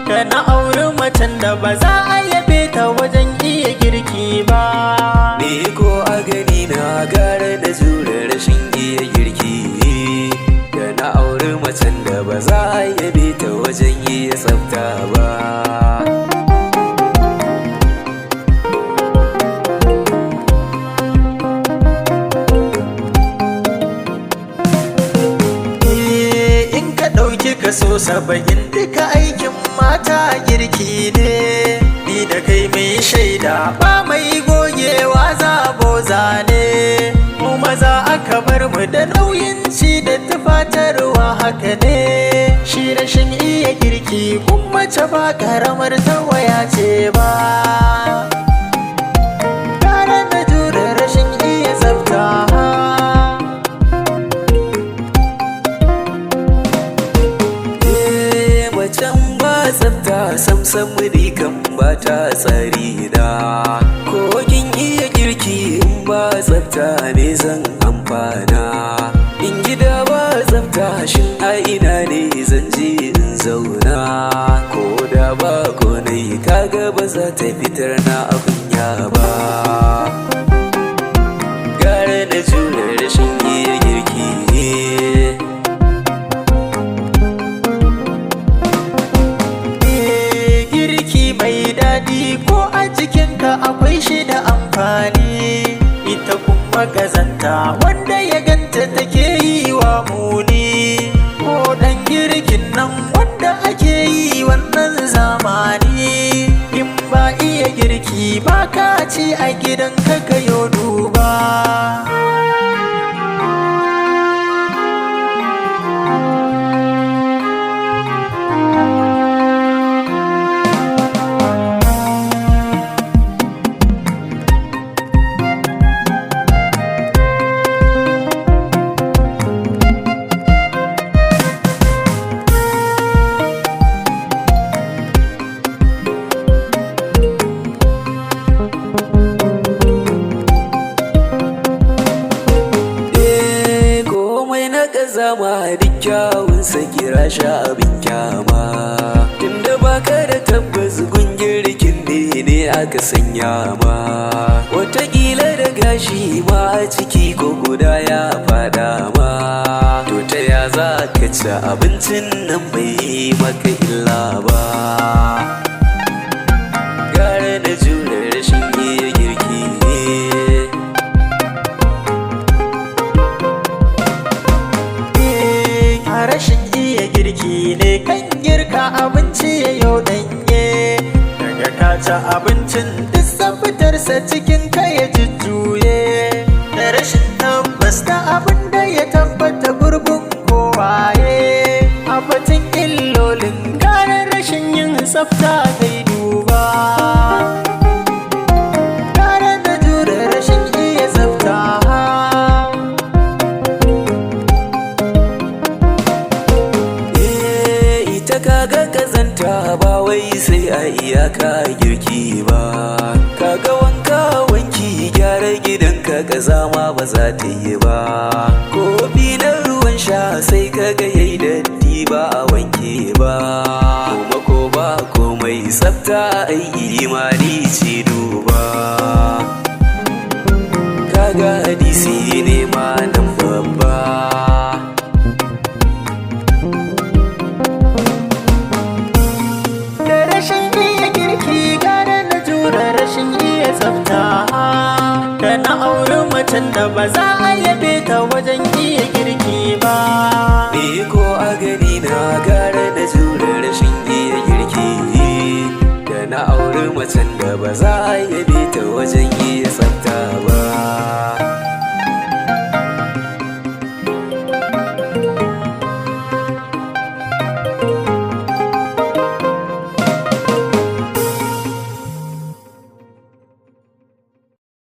da na auri macen da ba za a yabe ta wajen iya girki ba. Ni ko a gani na gara da jure rashin iya girki, da na auri macen da ba za a yabe ta wajen iya tsafta ba. Kaso 70 duka aikin mata girki ne, ni da kai mai shaida ba mai gogewa zabo zane. Mu maza aka bar mu da nauyin ci da tufatarwa, haka ne shi rashin iya girki kun mace ba karamar tawaya ce ba. Gara da jure rashin iya tsafta, tsafta samsam ni kan ba ta tsari da kogin iya girki in ba tsafta ne zan amfana. In gida ba tsafta shin a ina ne zan je in zauna, ko da ba ko nai kaga ba za ta fitar na kunya ba. Gara na jure rashin iya girki ne. Ko a jikinka akwai shi da amfani, ita kuma kazanta wanda ya ganta take yi wa muni. Ko dan girkin nan wanda ake yi wannan zamani, in ba iya girki ba ka ci a gidanka ka yo duba. Zama duk kyawunsa kira sha abin kyama, tunda baka da tabbas gungirkin ne aka sanya ma. Wataƙila da gashi ma a ciki ko guda ya fada ma, to ta ya za ka ci abincin nan bai maka illa ba. Gara na jure rashin iya girki ne. Rashin iya girki ne kan girka abinci ya yau danye, daga kaca abincin duk fitarsa cikin ka ya jujjuye. Da rashin tabbas da abin da ya tabbata gurbin kowaye, a batun illolin gara rashin yin tsafta zai duba. Gara da jure rashin iya tsafta, kaga kazanta ba wai sai a iyaka girki ba. Kaga wanka wanki gyara gidanka kazama ba za ta yi ba. Kofi na ruwan sha sai kaga yayi datti ba a wanke ba. Kuma ko ba komai tsafta ai imani ce duba. Kaga hadisi ne ma nan babba. Rashin iya tsafta, da na auri macen da ba za a yabe ta wajen iya girki ba. Ni ko a gani na gara da jure rashin iya girki, da na auri macen da ba za a yabe ta wajen iya tsafta ba.